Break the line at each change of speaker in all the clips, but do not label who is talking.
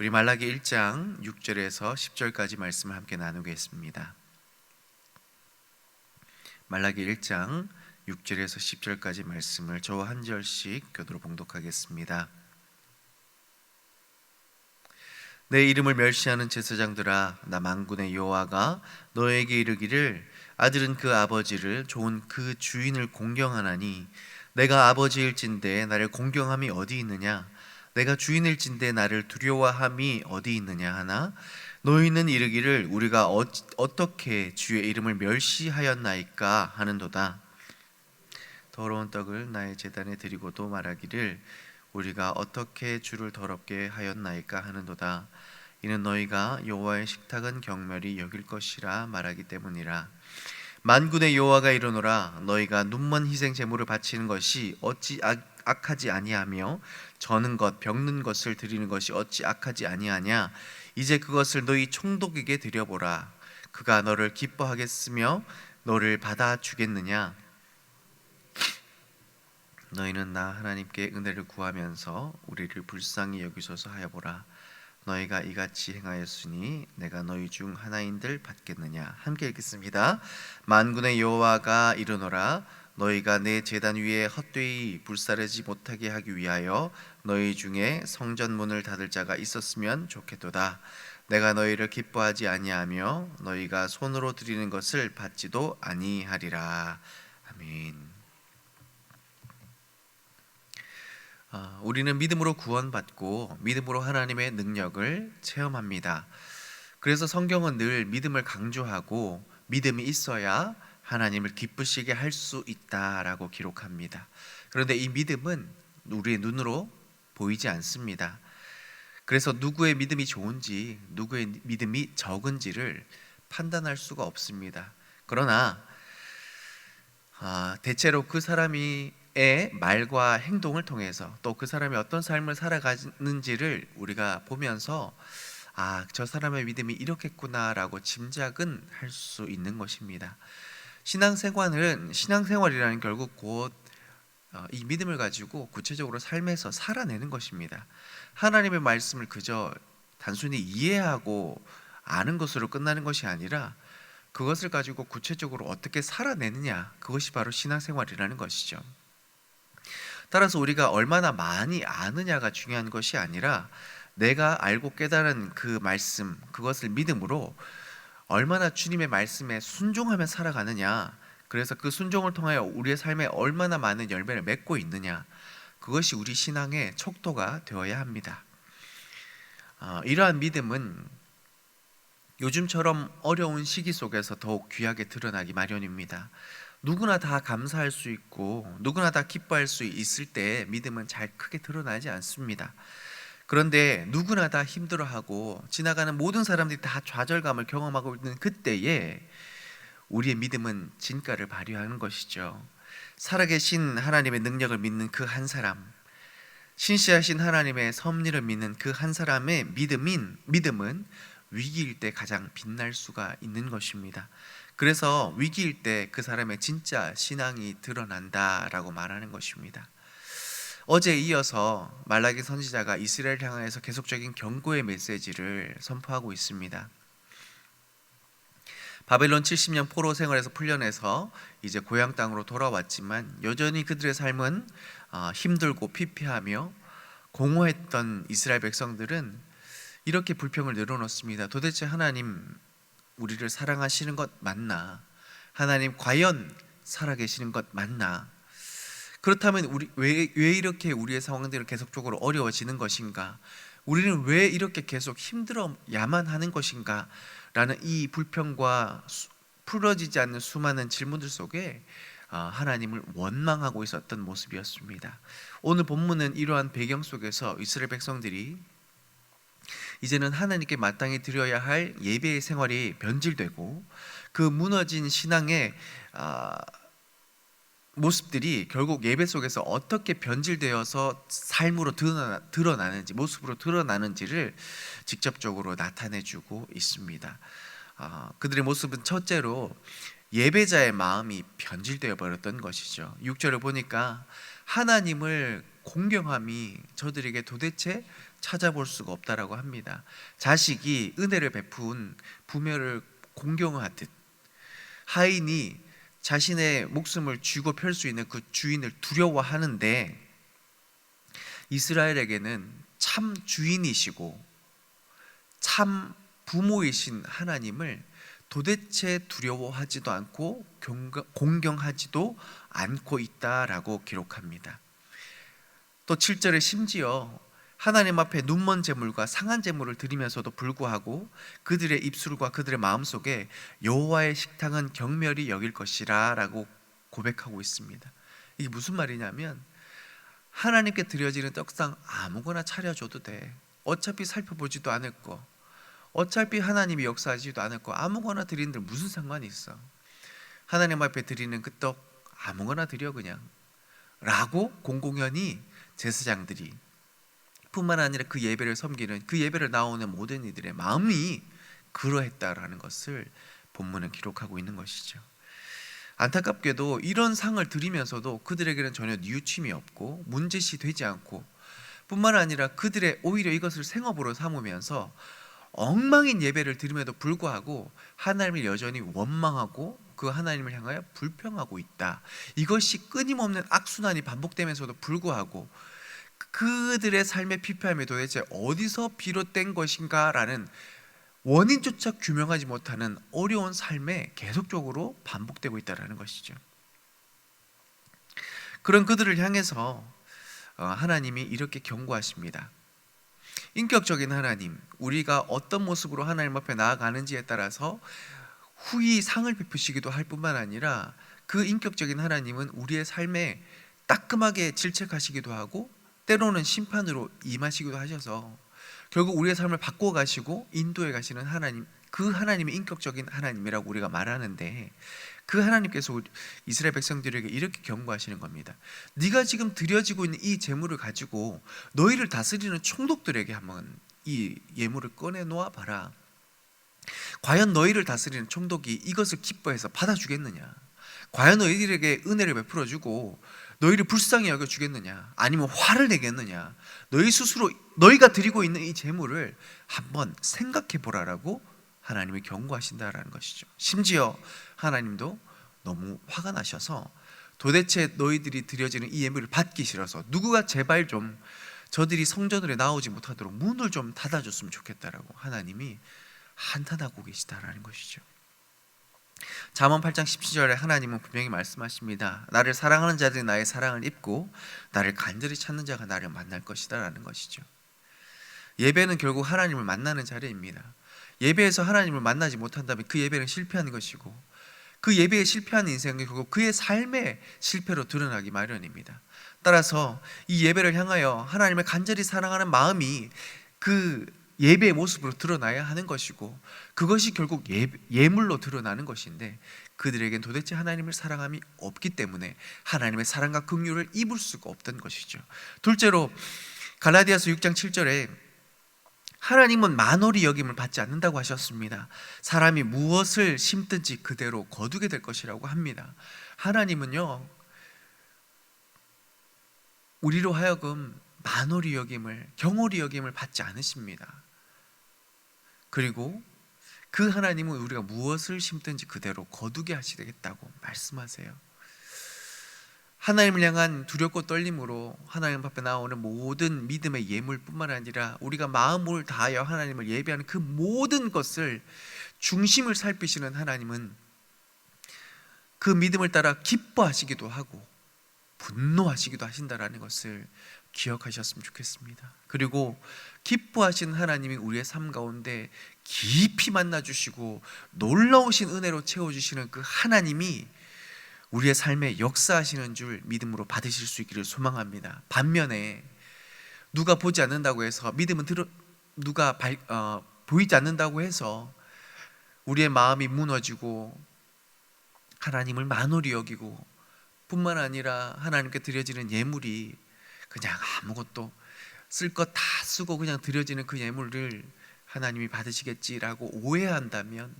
우리 말라기 1장 6절에서 10절까지 말씀을 함께 나누겠습니다. 말라기 1장 6절에서 10절까지 말씀을 저와 한 절씩 교도로 봉독하겠습니다. 내 이름을 멸시하는 제사장들아, 나 만군의 여호와가 너에게 이르기를 아들은 그 아버지를, 종은 그 주인을 공경하나니 내가 아버지일진데 나를 공경함이 어디 있느냐? 내가 주인일진데 나를 두려워함이 어디 있느냐 하나, 너희는 이르기를 우리가 어떻게 주의 이름을 멸시하였나이까 하는도다. 더러운 떡을 나의 제단에 드리고도 말하기를 우리가 어떻게 주를 더럽게 하였나이까 하는도다. 이는 너희가 여호와의 식탁은 경멸히 여길 것이라 말하기 때문이라. 만군의 여호와가 이르노라, 너희가 눈먼 희생 제물을 바치는 것이 어찌 악하지 아니하며 저는 것 병든 것을 드리는 것이 어찌 악하지 아니하냐? 이제 그것을 너희 총독에게 드려보라. 그가 너를 기뻐하겠으며 너를 받아주겠느냐? 너희는 나 하나님께 은혜를 구하면서 우리를 불쌍히 여기소서 하여보라. 너희가 이같이 행하였으니 내가 너희 중 하나인들 받겠느냐? 함께 읽겠습니다. 만군의 여호와가 이르노라, 너희가 내 제단 위에 헛되이 불사르지 못하게 하기 위하여 너희 중에 성전 문을 닫을 자가 있었으면 좋겠도다. 내가 너희를 기뻐하지 아니하며 너희가 손으로 드리는 것을 받지도 아니하리라. 아멘. 우리는 믿음으로 구원받고 믿음으로 하나님의 능력을 체험합니다. 그래서 성경은 늘 믿음을 강조하고 믿음이 있어야 하나님을 기쁘시게 할 수 있다라고 기록합니다. 그런데 이 믿음은 우리의 눈으로 보이지 않습니다. 그래서 누구의 믿음이 좋은지 누구의 믿음이 적은지를 판단할 수가 없습니다. 그러나 대체로 그 사람의 말과 행동을 통해서 또 그 사람이 어떤 삶을 살아가는지를 우리가 보면서 저 사람의 믿음이 이렇겠구나라고 짐작은 할 수 있는 것입니다. 신앙생활이라는 결국 곧 이 믿음을 가지고 구체적으로 삶에서 살아내는 것입니다. 하나님의 말씀을 그저 단순히 이해하고 아는 것으로 끝나는 것이 아니라 그것을 가지고 구체적으로 어떻게 살아내느냐, 그것이 바로 신앙생활이라는 것이죠. 따라서 우리가 얼마나 많이 아느냐가 중요한 것이 아니라 내가 알고 깨달은 그 말씀, 그것을 믿음으로 얼마나 주님의 말씀에 순종하며 살아가느냐, 그래서 그 순종을 통하여 우리의 삶에 얼마나 많은 열매를 맺고 있느냐, 그것이 우리 신앙의 척도가 되어야 합니다. 이러한 믿음은 요즘처럼 어려운 시기 속에서 더욱 귀하게 드러나기 마련입니다. 누구나 다 감사할 수 있고 누구나 다 기뻐할 수 있을 때 믿음은 잘 크게 드러나지 않습니다. 그런데 누구나 다 힘들어하고 지나가는 모든 사람들이 다 좌절감을 경험하고 있는 그때에 우리의 믿음은 진가를 발휘하는 것이죠. 살아계신 하나님의 능력을 믿는 그 한 사람, 신실하신 하나님의 섭리를 믿는 그 한 사람의 믿음은 위기일 때 가장 빛날 수가 있는 것입니다. 그래서 위기일 때 그 사람의 진짜 신앙이 드러난다라고 말하는 것입니다. 어제에 이어서 말라기 선지자가 이스라엘 향해서 계속적인 경고의 메시지를 선포하고 있습니다. 바벨론 70년 포로 생활에서 풀려내서 이제 고향 땅으로 돌아왔지만 여전히 그들의 삶은 힘들고 피폐하며 공허했던 이스라엘 백성들은 이렇게 불평을 늘어놓습니다. 도대체 하나님, 우리를 사랑하시는 것 맞나? 하나님 과연 살아계시는 것 맞나? 그렇다면 왜 이렇게 우리의 상황들은 계속적으로 어려워지는 것인가? 우리는 왜 이렇게 계속 힘들어야만 하는 것인가? 라는 이 불평과 풀어지지 않는 수많은 질문들 속에 하나님을 원망하고 있었던 모습이었습니다. 오늘 본문은 이러한 배경 속에서 이스라엘 백성들이 이제는 하나님께 마땅히 드려야 할 예배의 생활이 변질되고 그 무너진 신앙의 모습들이 결국 예배 속에서 어떻게 변질되어서 삶으로 드러나는지, 모습으로 드러나는지를 직접적으로 나타내주고 있습니다. 그들의 모습은 첫째로 예배자의 마음이 변질되어 버렸던 것이죠. 6절을 보니까 하나님을 공경함이 저들에게 도대체 찾아볼 수가 없다라고 합니다. 자식이 은혜를 베푼 부모를 공경하듯 하인이 자신의 목숨을 쥐고 펼 수 있는 그 주인을 두려워하는데, 이스라엘에게는 참 주인이시고 참 부모이신 하나님을 도대체 두려워하지도 않고 공경하지도 않고 있다라고 기록합니다. 또 7절에 심지어 하나님 앞에 눈먼 제물과 상한 제물을 드리면서도 불구하고 그들의 입술과 그들의 마음속에 여호와의 식탁은 경멸히 여길 것이라 라고 고백하고 있습니다. 이게 무슨 말이냐면, 하나님께 드려지는 떡상 아무거나 차려줘도 돼. 어차피 살펴보지도 않을 거, 어차피 하나님이 역사하지도 않을 거, 아무거나 드리는데 무슨 상관이 있어. 하나님 앞에 드리는 그 떡 아무거나 드려 그냥, 라고 공공연히 제사장들이 뿐만 아니라 그 예배를 섬기는, 그 예배를 나오는 모든 이들의 마음이 그러했다라는 것을 본문은 기록하고 있는 것이죠. 안타깝게도 이런 상을 드리면서도 그들에게는 전혀 뉘우침이 없고 문제시 되지 않고, 뿐만 아니라 그들의 오히려 이것을 생업으로 삼으면서 엉망인 예배를 드림에도 불구하고 하나님을 여전히 원망하고 그 하나님을 향하여 불평하고 있다. 이것이 끊임없는 악순환이 반복되면서도 불구하고 그들의 삶의 피폐함이 도대체 어디서 비롯된 것인가라는 원인조차 규명하지 못하는 어려운 삶에 계속적으로 반복되고 있다는 것이죠. 그런 그들을 향해서 하나님이 이렇게 경고하십니다. 인격적인 하나님, 우리가 어떤 모습으로 하나님 앞에 나아가는지에 따라서 후히 상을 베푸시기도 할 뿐만 아니라 그 인격적인 하나님은 우리의 삶에 따끔하게 질책하시기도 하고 때로는 심판으로 임하시기도 하셔서 결국 우리의 삶을 바꿔가시고 인도해 가시는 하나님, 그 하나님이 인격적인 하나님이라고 우리가 말하는데, 그 하나님께서 이스라엘 백성들에게 이렇게 경고하시는 겁니다. 네가 지금 드려지고 있는 이 제물을 가지고 너희를 다스리는 총독들에게 한번 이 예물을 꺼내 놓아 봐라. 과연 너희를 다스리는 총독이 이것을 기뻐해서 받아주겠느냐? 과연 너희들에게 은혜를 베풀어주고 너희를 불쌍히 여겨주겠느냐? 아니면 화를 내겠느냐? 너희 스스로 너희가 드리고 있는 이 제물을 한번 생각해 보라라고 하나님이 경고하신다라는 것이죠. 심지어 하나님도 너무 화가 나셔서 도대체 너희들이 드려지는 이 예물을 받기 싫어서 누구가 제발 좀 저들이 성전으로 나오지 못하도록 문을 좀 닫아줬으면 좋겠다라고 하나님이 한탄하고 계시다라는 것이죠. 잠언 8장 17절에 하나님은 분명히 말씀하십니다. 나를 사랑하는 자들이 나의 사랑을 입고 나를 간절히 찾는 자가 나를 만날 것이다 라는 것이죠. 예배는 결국 하나님을 만나는 자리입니다. 예배에서 하나님을 만나지 못한다면 그 예배는 실패하는 것이고, 그 예배에 실패하는 인생은 결국 그의 삶의 실패로 드러나기 마련입니다. 따라서 이 예배를 향하여 하나님을 간절히 사랑하는 마음이 그 예배의 모습으로 드러나야 하는 것이고, 그것이 결국 예물로 드러나는 것인데, 그들에겐 도대체 하나님을 사랑함이 없기 때문에 하나님의 사랑과 긍휼을 입을 수가 없던 것이죠. 둘째로 갈라디아서 6장 7절에 하나님은 만홀히 여김을 받지 않는다고 하셨습니다. 사람이 무엇을 심든지 그대로 거두게 될 것이라고 합니다. 하나님은요, 우리로 하여금 만홀히 여김을, 경홀히 여김을 받지 않으십니다. 그리고 그 하나님은 우리가 무엇을 심든지 그대로 거두게 하시겠다고 말씀하세요. 하나님을 향한 두렵고 떨림으로 하나님 앞에 나오는 모든 믿음의 예물뿐만 아니라 우리가 마음을 다하여 하나님을 예배하는 그 모든 것을 중심을 살피시는 하나님은 그 믿음을 따라 기뻐하시기도 하고 분노하시기도 하신다라는 것을 기억하셨으면 좋겠습니다. 그리고 기뻐하신 하나님이 우리의 삶 가운데 깊이 만나주시고 놀라우신 은혜로 채워주시는 그 하나님이 우리의 삶에 역사하시는 줄 믿음으로 받으실 수 있기를 소망합니다. 반면에 누가 보지 않는다고 해서 보이지 않는다고 해서 우리의 마음이 무너지고 하나님을 만홀히 여기고 뿐만 아니라 하나님께 드려지는 예물이 그냥 아무것도 쓸 것 다 쓰고 그냥 드려지는 그 예물을 하나님이 받으시겠지라고 오해한다면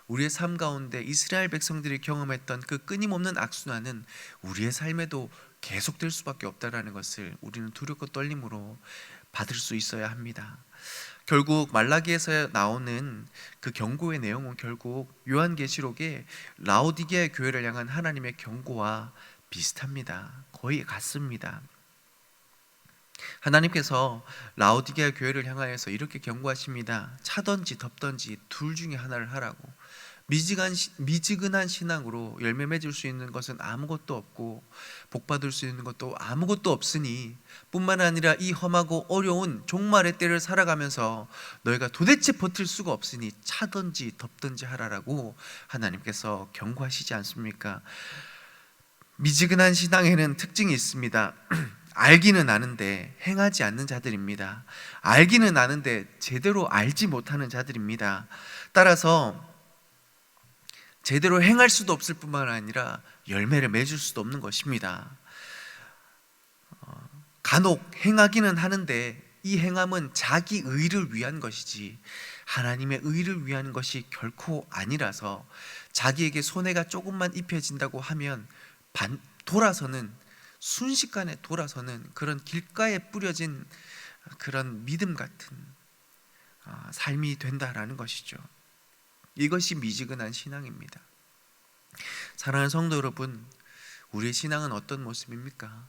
우리의 삶 가운데 이스라엘 백성들이 경험했던 그 끊임없는 악순환은 우리의 삶에도 계속될 수밖에 없다라는 것을 우리는 두렵고 떨림으로 받을 수 있어야 합니다. 결국 말라기에서 나오는 그 경고의 내용은 결국 요한계시록의 라오디게아 교회를 향한 하나님의 경고와 비슷합니다. 거의 같습니다. 하나님께서 라오디게아 교회를 향하여서 이렇게 경고하십니다. 차든지 덥든지 둘 중에 하나를 하라고. 미지근한 신앙으로 열매 맺을 수 있는 것은 아무것도 없고 복받을 수 있는 것도 아무것도 없으니 뿐만 아니라 이 험하고 어려운 종말의 때를 살아가면서 너희가 도대체 버틸 수가 없으니 차든지 덥든지 하라라고 하나님께서 경고하시지 않습니까? 미지근한 신앙에는 특징이 있습니다. 알기는 아는데 행하지 않는 자들입니다. 알기는 아는데 제대로 알지 못하는 자들입니다. 따라서 제대로 행할 수도 없을 뿐만 아니라 열매를 맺을 수도 없는 것입니다. 간혹 행하기는 하는데 이 행함은 자기 의를 위한 것이지 하나님의 의를 위한 것이 결코 아니라서 자기에게 손해가 조금만 입혀진다고 하면 돌아서는 순식간에 돌아서는 그런 길가에 뿌려진 그런 믿음 같은 삶이 된다라는 것이죠. 이것이 미지근한 신앙입니다. 사랑하는 성도 여러분, 우리의 신앙은 어떤 모습입니까?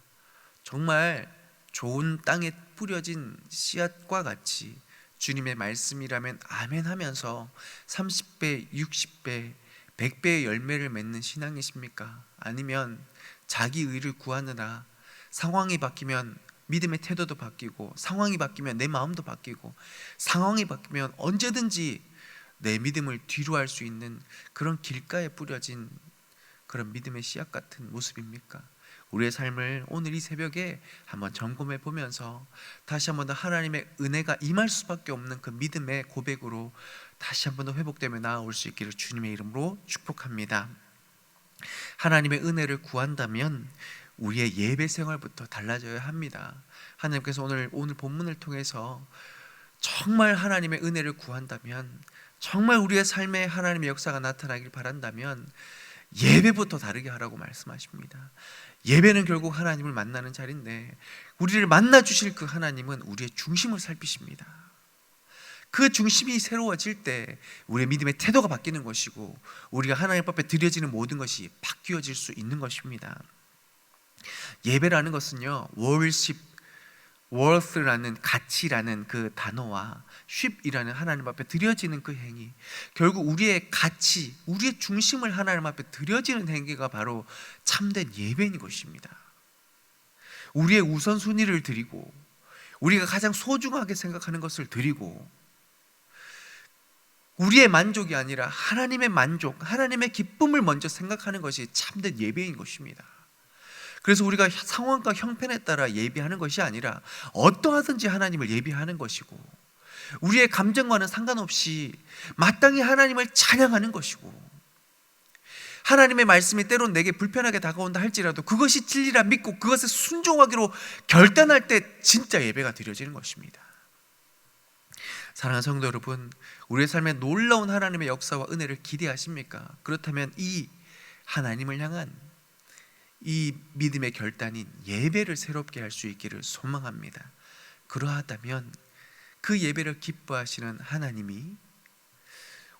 정말 좋은 땅에 뿌려진 씨앗과 같이 주님의 말씀이라면 아멘 하면서 30배, 60배, 100배의 열매를 맺는 신앙이십니까? 아니면 자기 의를 구하느라 상황이 바뀌면 믿음의 태도도 바뀌고 상황이 바뀌면 내 마음도 바뀌고 상황이 바뀌면 언제든지 내 믿음을 뒤로 할 수 있는 그런 길가에 뿌려진 그런 믿음의 씨앗 같은 모습입니까? 우리의 삶을 오늘 이 새벽에 한번 점검해 보면서 다시 한번 더 하나님의 은혜가 임할 수밖에 없는 그 믿음의 고백으로 다시 한번 더 회복되며 나아올 수 있기를 주님의 이름으로 축복합니다. 하나님의 은혜를 구한다면 우리의 예배 생활부터 달라져야 합니다. 하나님께서 오늘 본문을 통해서 정말 하나님의 은혜를 구한다면, 정말 우리의 삶에 하나님의 역사가 나타나길 바란다면 예배부터 다르게 하라고 말씀하십니다. 예배는 결국 하나님을 만나는 자리인데 우리를 만나 주실 그 하나님은 우리의 중심을 살피십니다. 그 중심이 새로워질 때 우리의 믿음의 태도가 바뀌는 것이고 우리가 하나님 앞에 드려지는 모든 것이 바뀌어질 수 있는 것입니다. 예배라는 것은요, worth라는 가치라는 그 단어와 쉽이라는 하나님 앞에 드려지는 그 행위, 결국 우리의 가치, 우리의 중심을 하나님 앞에 드려지는 행위가 바로 참된 예배인 것입니다. 우리의 우선순위를 드리고 우리가 가장 소중하게 생각하는 것을 드리고 우리의 만족이 아니라 하나님의 만족, 하나님의 기쁨을 먼저 생각하는 것이 참된 예배인 것입니다. 그래서 우리가 상황과 형편에 따라 예배하는 것이 아니라 어떠하든지 하나님을 예배하는 것이고 우리의 감정과는 상관없이 마땅히 하나님을 찬양하는 것이고 하나님의 말씀이 때론 내게 불편하게 다가온다 할지라도 그것이 진리라 믿고 그것에 순종하기로 결단할 때 진짜 예배가 드려지는 것입니다. 사랑하는 성도 여러분, 우리의 삶에 놀라운 하나님의 역사와 은혜를 기대하십니까? 그렇다면 이 하나님을 향한 이 믿음의 결단인 예배를 새롭게 할 수 있기를 소망합니다. 그러하다면 그 예배를 기뻐하시는 하나님이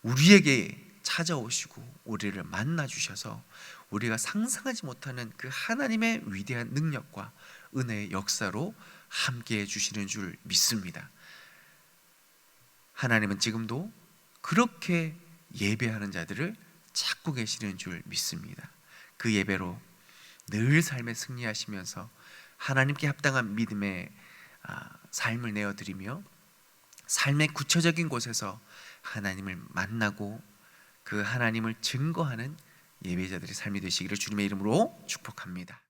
우리에게 찾아오시고 우리를 만나 주셔서 우리가 상상하지 못하는 그 하나님의 위대한 능력과 은혜의 역사로 함께해 주시는 줄 믿습니다. 하나님은 지금도 그렇게 예배하는 자들을 찾고 계시는 줄 믿습니다. 그 예배로 늘 삶에 승리하시면서 하나님께 합당한 믿음의 삶을 내어드리며 삶의 구체적인 곳에서 하나님을 만나고 그 하나님을 증거하는 예배자들의 삶이 되시기를 주님의 이름으로 축복합니다.